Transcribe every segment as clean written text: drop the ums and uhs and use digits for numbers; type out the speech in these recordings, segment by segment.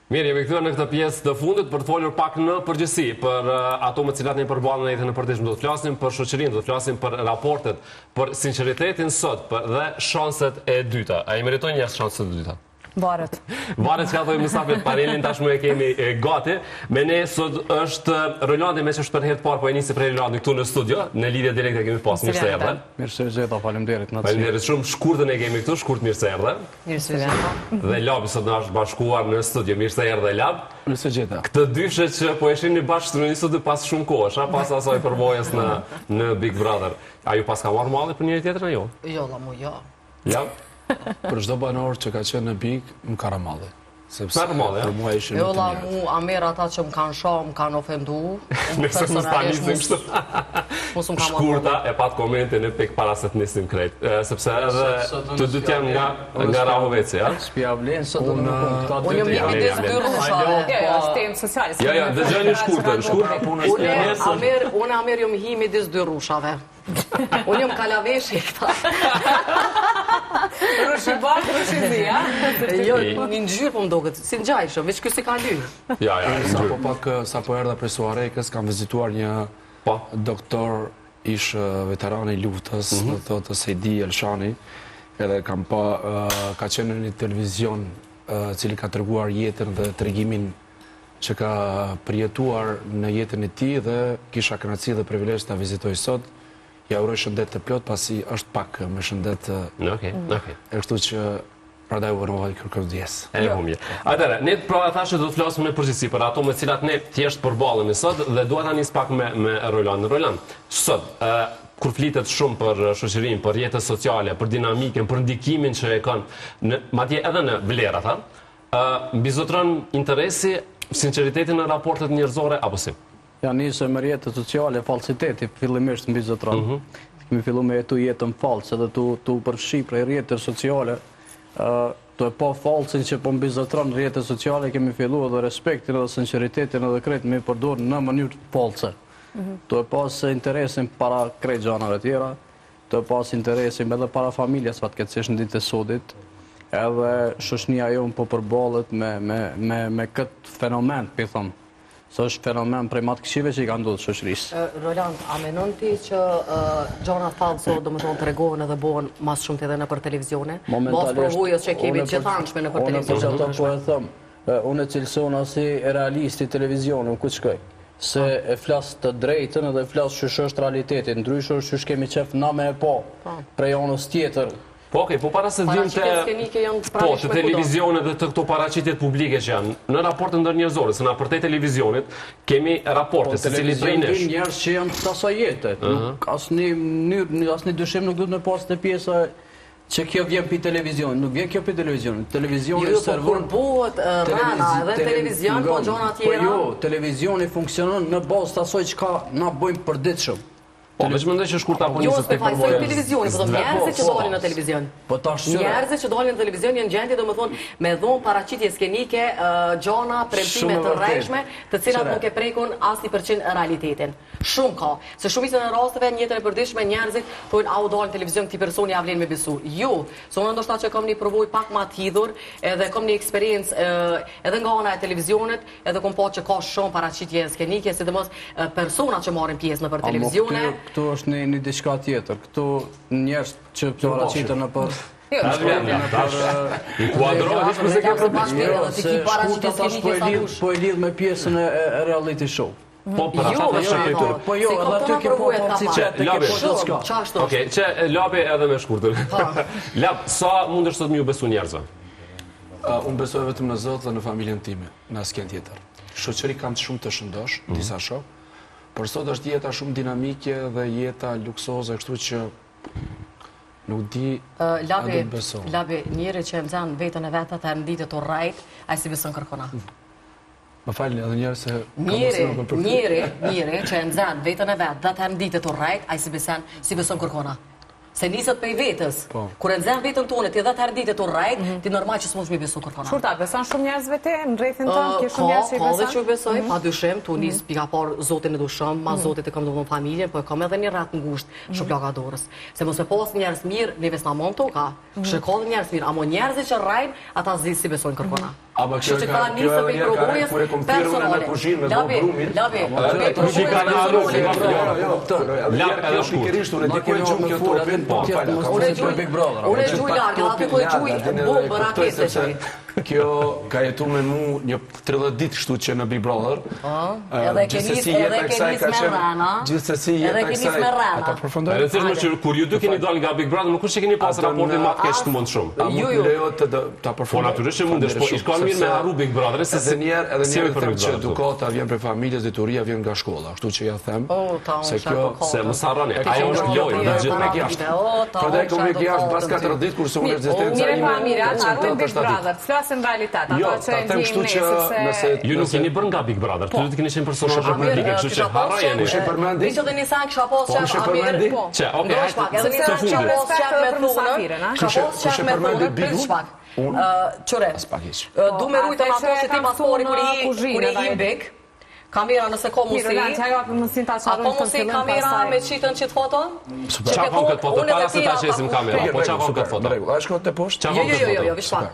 Mirë, jemi kthyer në këtë pjesë të fundit për të folur pak në përgjithësi për ato me cilat ne përballem në jetën e përditshme. Do të flasim për shoqërinë, do të flasim për raportet, për sinqeritetin sot, dhe shanset e dyta. A i meritojnë njerëz shanset e dyta? Varet. Varet çka thojmë mysafir, panelin tashmë e kemi gati. Me ne sot është Rolandi, me që është për herë të parë po e nisi prej Rolandi këtu në studio, në lidhje direkte kemi pas. Mirë se erdhe. Mirë se erdhe, faleminderit. Faleminderit shumë, shkurtën e kemi këtu, shkurt mirë se erdhe. Mirë se erdhe. Dhe Labi sot na është bashkuar në studio, mirë se erdhe Lab. Mirë se gjeta. Këtë dyshe që po e shihni bashkë në studio pas shumë kohësh, pas asaj përvojës në Big Brother. A ju pas ka marrë malli për njëri tjetrin jo? Jo, la mu, jo. Lab? Për çdo banor që ka qenë në Big, më ka ramalli. Sepse për mua ishin jo, la mu, Amer ata që më kanë shoh, më kanë ofendu. Nëse më stanisim kështu. Shkurta e pat komentin e pek para se të nisim krejt. Sepse edhe të dy janë nga Rahoveci, ja? S'pja vlen sot unë unë jam një midis dy rrushave. Jo, është temë sociale. Ja, dëgjoni shkurtën, shkurtën punës. Unë Amer jam hi midis dy rrushave. Unë jam kalaveshi këta. Rushi bak, rushi zi, ja? Jo, një ngjyrë po më duket, si ngjajshëm, veç ky si ka ly. Ja, sa po erdha prej Suarekës, kam vizituar një doktor ish veteran i luftës, do thotë Sejdi Elshani, edhe ka qenë në një televizion cili ka treguar jetën dhe tregimin që ka përjetuar në jetën e tij dhe kisha kënaqësi dhe privilegj ta vizitoj sot. Ja uroj shëndet të plot pasi është pak me shëndet. Okej. E kështu që prandaj uroj kërkesë. E humje. Atëherë, ne pra thashë do të flasim në përgjithësi për ato me të cilat ne thjesht përballemi sot dhe dua ta nis pak me Roland. Roland, sot kur flitet shumë për shoqërinë, për jetën sociale, për dinamikën, për ndikimin që e kanë madje edhe në vlerat, mbizotron interesi, sinqeriteti në raportet njerëzore apo si? Ja nisë me rjetët sociale, falsiteti, fillimisht mbi zotron. Kemi fillu me jetu jetën falsë, edhe tu përfshi prej rjetët sociale, tu e pa falsin që po mbi zotron rjetët sociale, kemi fillu edhe respektin edhe sinceritetin edhe kretë me përdor në mënyrë false. Tu e pas interesin para kretë gjanave tjera, tu e pas interesin edhe para familjes, fatkeqësisht në ditë e sodit, edhe shoqënia jonë po përballet me këtë fenomen, pi thëmë. Së është fenomen prej matë këshive që i ka ndodhë shoqërisë. Roland, a menon ti që gjona falso do më thonë të regohen edhe bohen mas shumë të edhe në për televizione? Mos provujës që kemi gjithanshme në për televizione. Unë po e thëmë, unë e cilësona si realisti televizionë, ku të shkoj. Se e flasë të drejtën edhe flasë që është realitetin, ndryshë është që kemi qef na me e po, prej anës tjetër. Po, okej, po para se dhjim të televizionet dhe të këto paraqitjet publike që janë, në raportet ndërnjerëzore, se na përtej televizionit, kemi raporte, se cili prej nesh. Televizion njerëz që janë të asaj jete. Asnjë dyshim nuk duhet me pas të pjesa që kjo vjen pi televizionit, nuk vjen kjo pi televizionit. Televizioni servon. Jo, po kur bëhet rana edhe televizion, po gjona tjera. Po jo, televizioni funksionon në bazë të asaj çka na bëjmë përditshëm. Po, me që mëndej që shkurta po njësët të përvojës. Televizioni, po do njerëzit që dolin në televizion. Njerëzit që dolin në televizion janë gjendje, do më thonë, me dhonë paraqitje skenike, gjona, premtime të rrejshme, të cilat nuk e prekun asnjë përqind realitetin. Shumë ka. Se shumicën e rasteve në jetën e përditshme njerëzit thonë au dolin në televizion këti personi ja vlen me besu. Jo, se unë ndoshta që kam një përvojë pak më të hidhur, edhe kam një eksperiencë edhe nga ana e televizionit, edhe kam pa që ka shumë paraqitje skenike, sidomos personat që marrin pjesë në televizione. Këtu është një diçka tjetër. Këtu njerëz që paraqiten në për... I kuadrohet ishme se ka po e lidh me pjesën e reality show. Po, për atë të shëpëtur. Po jo, edhe aty ke po si qëtë, ke po të shka. Okej, që Labi edhe me shkurtër. Lab, sa mund është sot mi u besu njerëzë? Unë besoj vetëm në Zotë dhe në familjen time, në asken tjetër. Shoqëri kam shumë të shëndosh, disa shok, por sot është jeta shumë dinamike dhe jeta luksoze, kështu që nuk di a do të beso. Labi, njëri që e mëzan vetën e vetët e rënditë të rajt, a i si beson kërkona. Më falni edhe njerë se... Njëri që e mëzan vetën e vetë dhe të rënditë të rajt, a i si beson kërkona. Se nisët pej vetës. Kur e nëzën vetën tonë, ti dhe të herdit e të rajt, ti normal që s'mosh mi besu kërkona. Shurta, beson shumë njerëzve te në rrethin të, ke shumë njerëz që i beson? Ka dhe që i besoj, pa dyshim, tu nisë pika par zotin e dushëm, ma zotit e kam dohën familjen, po e kam edhe një ratë ngusht, shumë plaka dorës. Se mos me pas njerëz mirë, neves na mund toka. Shë ka dhe njerëz mirë, amo njerëzit që rajnë, ata zi si besojnë kërkona. Kështu që ka nisë për provojës personale. Labi. Unë e gjuj largë, aty po e gjuj bombë, rakete që. Kjo ka jetu me mu një 30 ditë kështu që në Big Brother. Edhe ke nisë me rana. Gjithsesi Edhe jeta ke e nisë me kësaj. rana. Ata përfundoj. Rëndësishme që kur ju dy keni dalë nga Big Brother, nuk është që keni pas raportin më të keq të mund shumë. A mund lejo ta Po përfundoj? natyrisht që mundesh, po ish ka mirë me harru Big Brother, se Edhe njerë për them Big që Brother. edukata vjen prej familjes, deturia vjen nga shkolla. Kështu që ja them. Se kjo Se mos harroni, ajo është lojë, Prandaj gjithë. kom jashtë. Prandaj kom jashtë pas 4 ditë kurse unë ekzistenca Mire ime. pa mire, harrojnë Big Brother, të flasim realitet, Jo, ato që ta them kështu ndjejmë që ne, sepse... Ju nuk keni bërë nga Big Brother, të dy të keni qenë personazhe publike, kështu që harrojeni. Kush e përmendi? Diço dhe Nisan kisha pas kush e qef përmendi? Amir. Që, okay, Ndosh pak, edhe të Nisan kisha fundit. pas qef me Për musafirin, a? thunën. Kisha pas Kush e qef me përmendi thunën, Bigun? prish pak. Unë? Qure, Pak hiç. du me rujtë ato që ti paspori kur kuzhinë, i Big. Kamera nëse ka Mirë, musi. Roland, që ajo apë mësin ta A qarojnë ka të musi fillim kamera pasaj. me qitën qitë foto? Qa kam këtë foto, para se ta qesim kamera, po qa kam këtë foto? A shko të poshtë? Qa kam këtë Jo, foto? vish pak.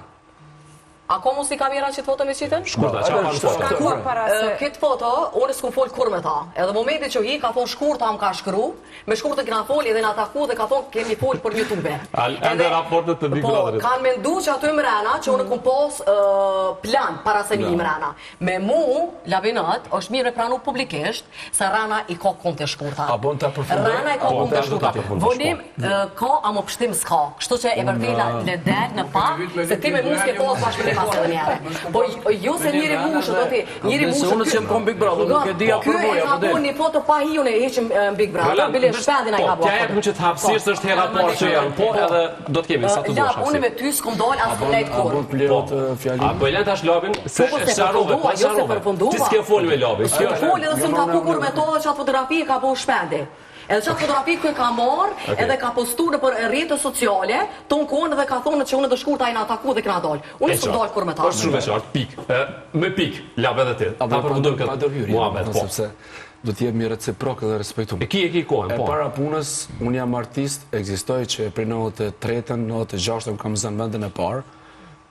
A ka musi kamera qitë foto me qitën? Shkurta, qa kam foto? Kur para se... Këtë foto, unë s'kum fol kur me ta. Edhe momenti që hi, ka thonë shkurta më ka shkru, me shkurtën kena fol edhe na taku dhe ka thonë kemi fol për YouTube. Ende raportet të Big Po, Brotherit. kanë mendu që aty mrena, që unë kum pos plan para se vini mrena. Me mu, labinat, është mirë me pranu publikisht, se rana i ka kom të shkurta. A bon ta përfundoj? Rana i ka Po, kom të ta shkurta. përfundoj. Volim ka, a më pështim s'ka. Kështu që e vërtela le del në pak, se ti me mu s'ke pos bashkëllim pas edhe njere. Po jo se njëri mushë, do ti, njëri Se mushë... unë që më kom Big Brother, nuk e dija për Ky e boja, ka po del. bo një foto pa hi, unë e heqim Big Brother, bile shpendin a i ka bo. Po, t'ja jepëm që të hapësirës është hera parë që janë, po edhe do t'kemi sa të duash Lap, unë hapësirë. me ty s'kom dal as për lejt A kur. bon plot fjalin? A po e lën tash labin, se Po, se sharove, përfundua, po jo se sharove. përfundua. Ti s'ke fol me labin, kjo është. Fol edhe s'm ka pukur me to dhe qatë fotografi ka bo shpendi. Edhe qatë fotografi kë ka marrë edhe ka postu në për rrjetet sociale, ton kohën edhe ka thonë që unë dhe shkurta i na ataku dhe këna dalë. Unë s'm dal kur me ta. Është shumë e qartë, pik. Me pik, lab edhe ti. Ta përfundojmë këtë muhabet, po. Sepse do t'jemi reciprok dhe respektum. E ki kohën, E po. para punës, unë jam artist, ekzistoj që prej 93-ën, 96-ën kam zënë vendin e parë,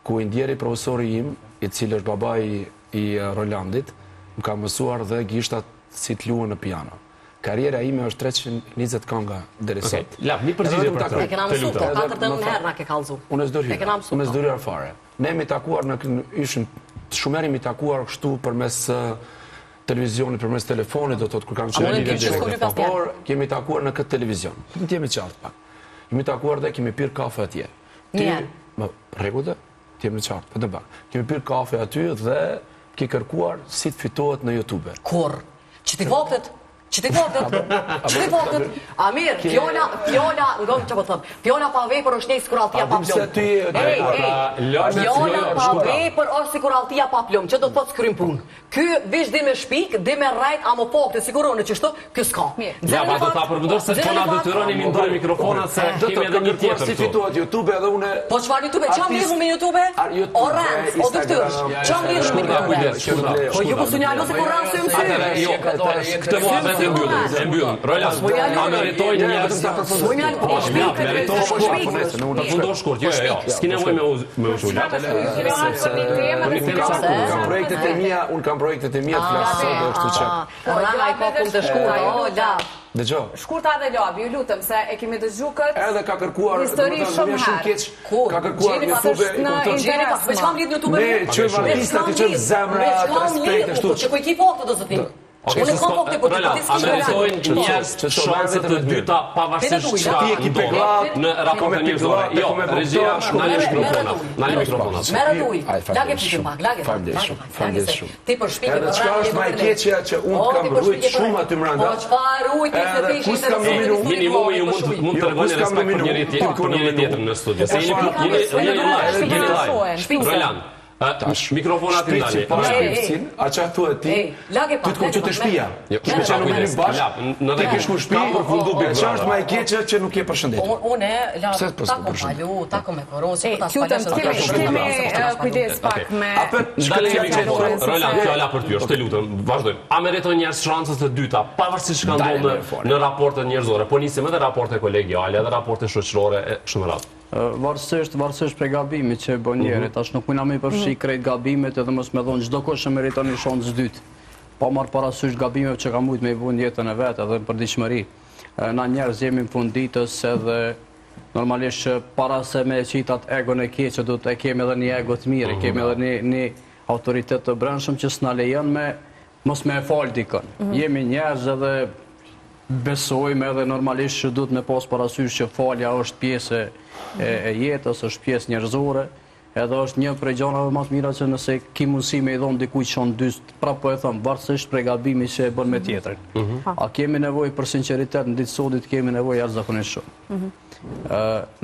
ku i ndjeri profesori im, i cili është babai i Rolandit, më ka mësuar dhe gishtat si t'luan në piano. Karriera ime është 320 kënga deri Okej, sot. lab, një përgjigje për E të. kena Të mësu lutem. to, 4 herë na ke kallzu. Unë s'do E kena mësu Unë to. s'do hyrë fare. Ne jemi takuar ishim shumë herë jemi takuar kështu përmes televizionit, përmes telefonit, do të thotë kur kam unë qenë ke në shkolu pas tjerë. por kemi takuar në këtë televizion. Në të jemi qartë pak. Kemi takuar dhe kemi pirë kafe atje. Mirë. Më rregullë, të jemi qartë, vetëm pak. Kemi pirë kafe aty dhe ke kërkuar si të fitohet në YouTube. Kur? Që ti faktet? Që ti faktet? Amir, fjolla, ngon që po thëm, fjolla pa vepër është njëjë sikur alltia pa Se plum. ty Fjolla pa vepër është sikur alltia pa plum, që do të thotë s'krym punë. Ky vish di me shpik, di me rrejt, a më fakte, sigurone që shto, ky s'ka. Ja, pa do ta përmendoj se po na detyroni mi ndoj mikrofonat se do kemi të edhe një kërkuar tjetër si këtu. fitohet YouTube edhe unë Po çfarë YouTube? Çam lidhu me YouTube? O rans, o doktor. Çam lidhu me YouTube? Po ju po sunjalo se po rans se Atëre, jo, këtë muhabet e mbyllim. Roland, a meritoj njerëz Sunjal po shpik, meriton shkurt. Përfundon shkurt. Jo, jo, s'ki nevojë me u shullat. Kam projektet e mia, unë kam projektet e mia të flas sot dhe kështu që. Rana i ka kum të shkurtë, o la. Dëgjoj. Shkurta dhe labi, ju lutem se e kemi dëgju këtë. Edhe ka kërkuar, Histori shumë herë. keq. Ku? Ka kërkuar Gjeni YouTube, pasështë i në kupton. Gjeni ka, me çkam lidh YouTube? Ne qojmë artistat, i qojmë zemra, respekt, kështu. Që ku i ki faktë do zotin. Unë kam faktë po ti Roland, a meritojnë njerëz shanse të dyta pavarësisht çka ndodh në raportin njerëzor. Jo, regjia, nani mikrofonat. Nani mikrofonat. Merë uj, lage pitim pak, lage. Falënderit shumë. Ti për shpikë Edhe çka është më e keqja që unë kam rrujt shumë aty brenda. Po çfarë ujti se Edhe ti kus kam numëruar? Minimumi ju mund të tregoni respekt për njëri tjetrin në studio. Se jeni live. Roland, mikrofonat i ndani. Pa shpirtin, a çfarë thuhet ti? Lage Ty të kom që të shtëpia. Shumë Me qenë kujdes. në bashkë, Në ti ke shku shtëpi, ka përfundu Big çfarë është Brother. më e keqja që nuk je përshëndetur? Unë, la, Pse po ta s'po kom përshëndet? palu, ta kom me korosi, po ta Lutem, spalesë. kemi kujdes pak me... Ndalemi mikrofonat. Roland, fjala për ty, është të lutem, vazhdojmë. A meriton njerëz shansës të dyta, pavarësisht çka ndodh në raportet njerëzore, po nisim edhe raporte kolegiale, edhe raporte shoqërore e kështu me radhë. Varësisht prej gabimit që e bën njeri, tash nuk mujna me përfshi krejt gabimet edhe mos me thonë çdo kush që meriton një shansë dytë. Pa marrë parasysh gabimet që ka mujt me i vënë jetën e vetë edhe në përditshmëri. Na njerëz jemi në fund ditës edhe normalisht para se me qitat egon e keqe do të kemi edhe një ego të mirë, kemi edhe një autoritet të brendshëm që s'na lejon me mos me e fal dikën. Jemi njerëz edhe besojmë edhe normalisht që duhet me pas parasysh që falja është pjesë e jetës, është pjesë njerëzore, edhe është një prej gjanave më të mira që nëse ki mundësi me i dhonë dikujt shansë dytë, prapë po e thëmë, varësisht prej gabimit që e bën me tjetrin. A kemi nevojë për sinqeritet në ditë sotit, kemi nevojë jashtëzakonisht shumë.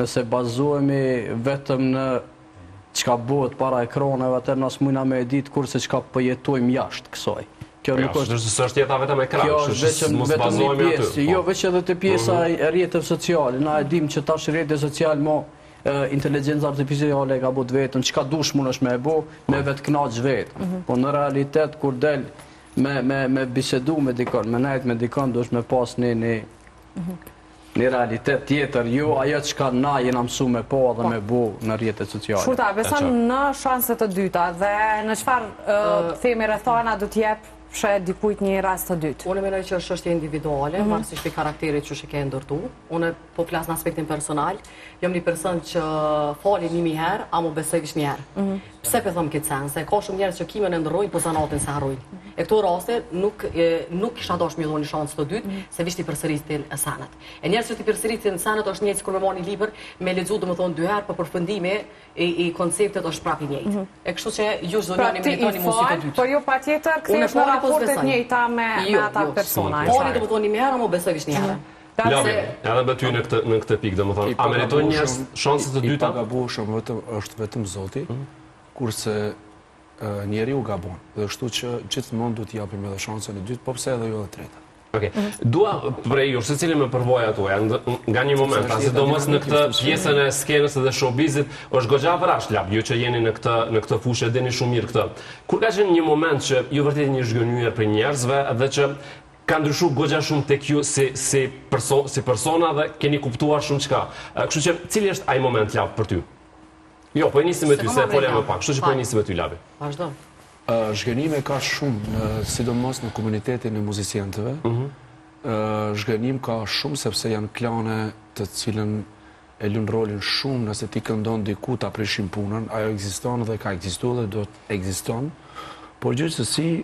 Nëse bazohemi vetëm në çka bëhet para ekraneve, atë nësë mujna me e ditë kurse çka përjetojmë jashtë kësaj. Kjo nuk është jeta vetëm ekran, mos bazohemi aty. Jo, veç edhe të pjesa e rrjeteve sociale. Na e dim që tash rrjetet sociale mo inteligjenca artificiale ka bët vetën, qka dush mund është me e bo, me vetë knaq vetën. Po në realitet, kur del me bisedu me dikon, me najt me dikon, dush me pas një realitet tjetër, jo ajo qka na jena mësu me po dhe me bo në rrjetet sociale. Shkurta, beson në shanset të dyta dhe në qfar themi rrethana du t'jep që dikujt një rast të dytë? Unë menoj që është çështje individuale, varësisht për karakterit që shë ke ndërtu. Unë po flas në aspektin personal, jam një person që fali 1000 herë, a mu besoj vish një herë. Pse për thëmë këtë sen, se ka shumë njerëz që kimen e ndërrojnë, po zanatin se harrojnë. E këto raste nuk kisha dosh me dhoni një shansë të dytë, se vish t'i përsëritin e sanat. E njerëz që t'i përsëritin sanat është njëjtë sikur me marrë një libër, me lexu domethënë 2 herë, për përfundimi i konceptet është prapë i njëjtë. E kështu që ju zonjani meritoni mundësi të dytë. Por jo patjetër kthehesh në raportet njëjta me ata persona. Fali domethënë 1000 herë, mo besoj vish një herë. Lavi, edhe me ty në këtë pikë, domethënë, a meritojnë njerëz shanset të dyta? I pagabueshëm është vetëm Zoti, kurse njeriu gabon. Dhe kështu që gjithmonë duhet t'i japim edhe shansën e dytë, po pse edhe jo edhe treta. Okej. Dua prej jush, secili me përvoja tuaja, nga një moment, sidomos në këtë pjesën e skenës dhe showbizit, është goxha vrasht lap, ju që jeni në këtë fushë dini shumë mirë këtë. Kur ka qenë një moment që ju vërtet një zhgënjyer për njerëzve dhe që ka ndryshu goxha shumë tek ju si persona dhe keni kuptuar shumë çka. Kështu që cili është ai moment lap për ty? Jo, po e nisim me ty, se folja më pak. Kështu që po e nisim me ty, Lavi. Vazhdo. Zhgënime ka shumë, sidomos në komunitetin e muziciantëve. Zhgënim ka shumë sepse janë klane të cilën e lën rolin shumë nëse ti këndon diku ta prishim punën, ajo ekziston dhe ka ekzistuar dhe do të ekziston. Por gjithsesi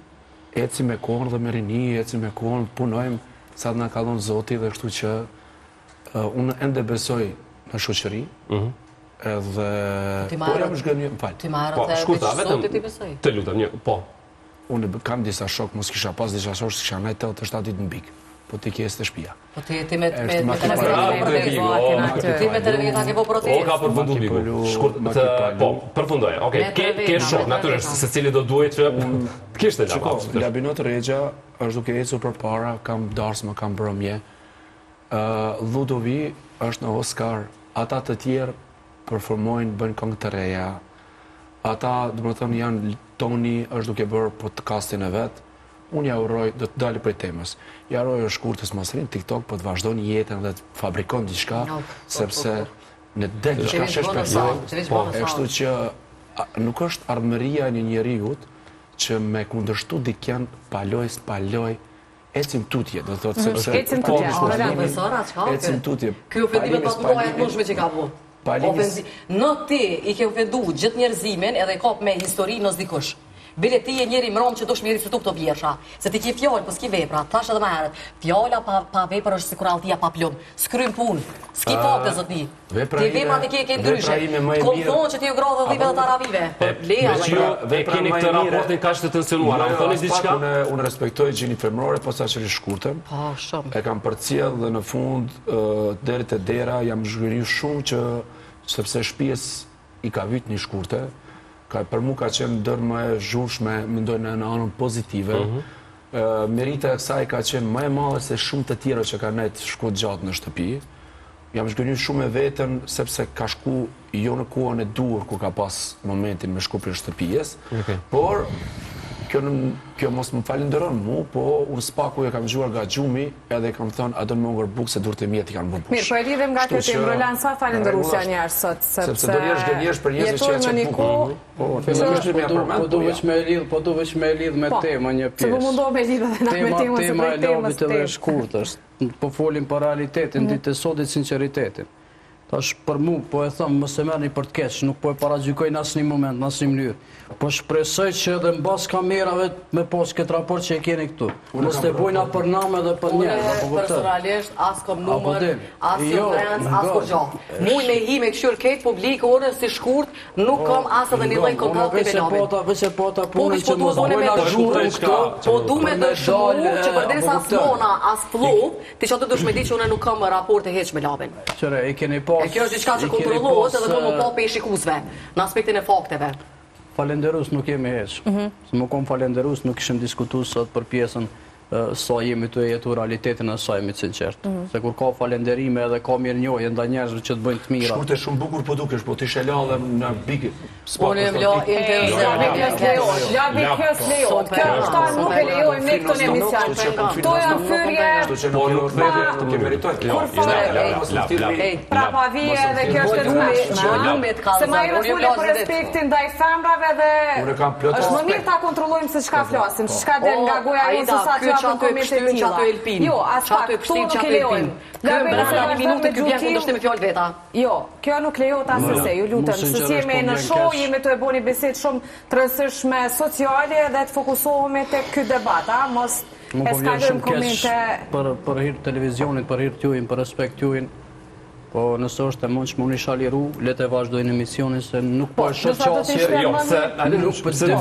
ecim me kohën dhe me rini, ecim me kohën, punojmë sa të na ka dhënë Zoti dhe kështu që unë ende besoj në shoqëri. Edhe po jam zhgënjur, fal. Ti marrë atë Zoti ti besoj. Të lutem, po. Unë kam disa shok, mos kisha pas disa shok, kisha najt 87 ditë në bik. Po ti ke të shtëpia. Po ti me televizor ke po protestë. O ka përfunduar biku. Shkurt, po, përfundoj. Okej, ke shok, natyrisht, secili do duhet që të kishte lava. Labinot Regja është duke ecur përpara, kam darsma, kam brëmje. Ludovi është në Oscar, ata të tjerë performojnë, bëjnë këngë të reja. Ata, domethënë, janë Toni është duke bërë podcastin e vet. Unë ja uroj, do të dalë prej temës. Ja uroj është shkurtës Masrin, TikTok, po të vazhdoni jetën dhe të fabrikon diçka, sepse në del diçka shesh person. Po, kështu që nuk është ardhmëria e një njeriut që me kundërshtu dikjan paloj, ecim tutje, do thotë sepse ecim tutje. Ecim tutje. Ky ofendim pas mundojë të mundshme që ka bu. Në ti i ke ofendu gjithë njerëzimin edhe i kap me histori në dikush. Bile ti e njeri mrom që dush me rifletu këto vjersha. Se ti ke fjallë, po s'ki vepra. Tash edhe më herët. Fjalla pa vepra është sikur altia pa plum. S'krym punë. S'ki fakte zoti. Ti vepra ti ke ndryshe. Kom thonë që ti u gradhe dhive dhe taravive. Dhe keni këtë raportin kaq të tensionuar. A thoni diçka? Unë respektoj gjini femrore, po sa që shkurtëm. Po, shumë. E kam përcjell dhe në fund deri te dera jam zhgënjur shumë që sepse shtëpies i ka vyt një shkurte. Për mu ka qenë dërë më e zhurshme, mendojnë në anën pozitive. Merita e kësaj ka qenë më e madhe se shumë të tjera që ka nejtë shku gjatë në shtëpi. Jam zhgënjur shumë e vetën, sepse ka shku jo në kuën e dur, ku ka pas momentin me shku për shtëpijes. Por, kjo mos më falenderon mu, po unë spaku e kam gjuar nga gjumi edhe kam thënë a do në më ngër bukë se dur të mjetë i kanë bërë bush. Mirë, po e lidhem nga kjo temë, Roland, sa falenderusja njerës sot, sepse do njerësh gënjesh për njerëz që jetojnë në një kohë, Po du veç me lidh me tema një se po mundohë me lidh edhe na me temën se prej temës tema e shkurt është, po folim për realitetin, ditë e sotit sinceritetin. Tash për mu, po e thëmë, mos e merrni për të keq, nuk po e paragjykoj në asnjë moment, në asnjë mënyrë. Po shpresoj që edhe mbas kamerave me pas këtë raport që e keni këtu. Mos të bojna për namë edhe për njerëz, apo kupton? Personalisht as kom numër, as referencë, as kur gjë. Muj me hi me këshir këtë publik orën si shkurt, nuk kam as edhe një lloj kontakti me namin. Veç e pota punën që mos bojna zhurmë këtu, po du me dëshmu që përderisa smona as flu, ti që dush me di që unë nuk kam raporte hiç me labin. Qëre, e keni pas. E kjo është diçka që kontrollohet edhe do më pa pe shikuesve në aspektin e fakteve. Falenderus nuk jemi heq. Se më kom falenderus nuk ishim diskutu sot për pjesën sa jemi të jetu realitetin e sa jemi sinqert. Se kur ka falenderime edhe ka mirë njohje nda njerëzve që të bëjnë të mira. Shkurt e shumë bukur po dukesh, po t'i shela dhe në big spot. Unë lo Labi kës lejot. Kjo është nuk e lejojmë ne këto në emision. Këto janë fyrje. Po nuk vete të ke meritojnë. Pra pa vije edhe kjo është e dëshme. Se ma jemi fule për respektin ndaj femrave dhe është më mirë ta kontrollojmë se çka flasim, çka del nga goja jonë sa që apo komente të tilla. Jo, as pak, këtu nuk e lejojmë. Në minutë ky vjen kundërshtim me fjalë veta. Jo, kjo nuk lejohet asnjëse, ju lutem, se si jemi në show, jemi të e bëni bisedë shumë të rëndësishme sociale dhe të fokusohemi tek ky debat, a mos eskalojmë komente për hir të televizionit, për hir të juaj, për respekt juaj. Po nëse është e mundshme unë isha liru, le të vazhdojnë emisionin se nuk po është qasje. Jo, se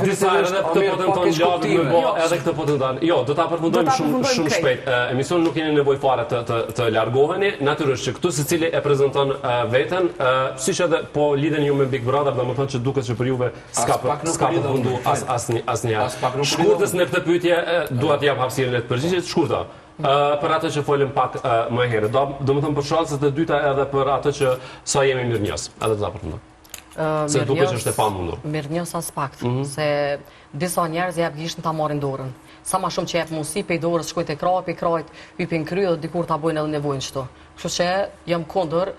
disa edhe këtë po tenton gjatë më bë, edhe këtë po tenton. Jo, do ta përfundojmë shumë shpejt. Emisioni nuk keni nevojë fare të largoheni. Natyrisht që këtu secili e prezanton veten, siç edhe po lidhen ju me Big Brother, domethënë që duket që për juve s'ka përfundu asnjë. Shkurtës në këtë pyetje dua të jap hapësirën e të përgjigjet shkurta. Për atë që folëm pak më herët. Do më thëmë për shanset e dyta edhe për atë që sa jemi mirënjohës. Edhe të ta përfundoj. Se duke që është e pamundur. Mirënjohës as pakt, se disa njerëz jep gishtën ta marrin dorën. Sa ma shumë që jep mundësi pe dorës shkojt e krajt, hypin kry dhe dikur ta bojnë edhe nevojnë qëto. Kështu që jam kundër.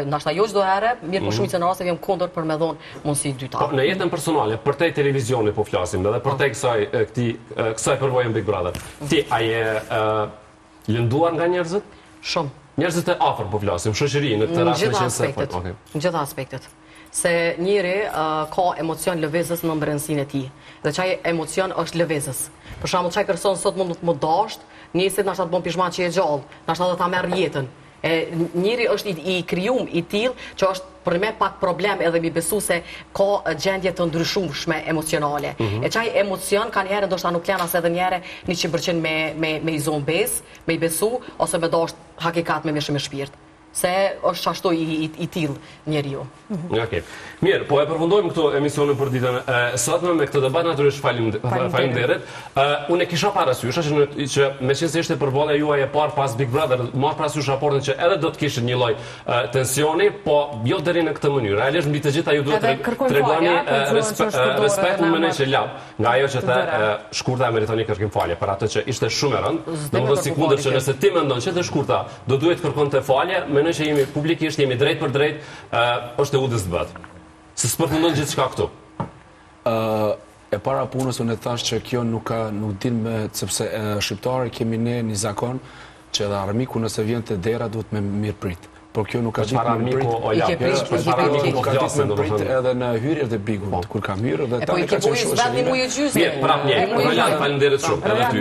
Nashta jo çdo herë, mirë po shumicën e rasteve jam kundër për me dhënë mundësi dyta. Në jetën personale, për te televizioni po flasim, edhe për te kësaj përvojën Big Brother. Ti a je lënduar nga njerëzit? Shumë. Njerëzit e afër po flasim, shoqërinë, të rastme që se po. Në gjitha aspektet. Se njëri ka emocion lëvezës në brendësinë e tij. Dhe çaj emocion është lëvezës. Për shembull, çaj person sot mund të më dasht, njësit nashta të bën pishman që e gjallë, nashta do ta merr jetën. Njëri është i krijum i tillë që është për me pak problem edhe mi besu se ka gjendje të ndryshumshme emocionale. E çaj emocion kanë herë ndoshta nuk janë as edhe njëre 100% me i zonë besë, me i besu ose me dash hakikat me shumë shpirt. Se është ashtu i tillë njeriu. Okej. Mirë, po e përfundojmë këtu emisionin për ditën e sotme me këtë debat, natyrisht faleminderit. Unë e kisha parasysh që meqense ishte përballja juaj e parë pas Big Brother, marr parasysh raportin që edhe do të kishte një lloj tensioni, po jo deri në këtë mënyrë. Realisht mbi të gjitha ju duhet të tregoni respekt në mënyrë që lap, nga ajo që the shkurta e meritoni kërkim falje për atë që ishte shumë e rëndë. Domethënë sikundër që nëse ti mendon që të shkurta do duhet kërkonte falje, në që jemi publikisht, jemi drejt për drejt, është e udhës të bëtë. Se s'përfundon gjithë shka këtu. E para punës unë e thash që kjo nuk din me, sepse shqiptare kemi ne një zakon që edhe armiku nëse vjen të dera duhet me mirë prit. Por kjo nuk ka ditë me prit edhe në hyrjet e bigut, kur kam hyrë dhe ta e ka qenë shumë. Mirë, prap një, falenderit shumë, edhe ty.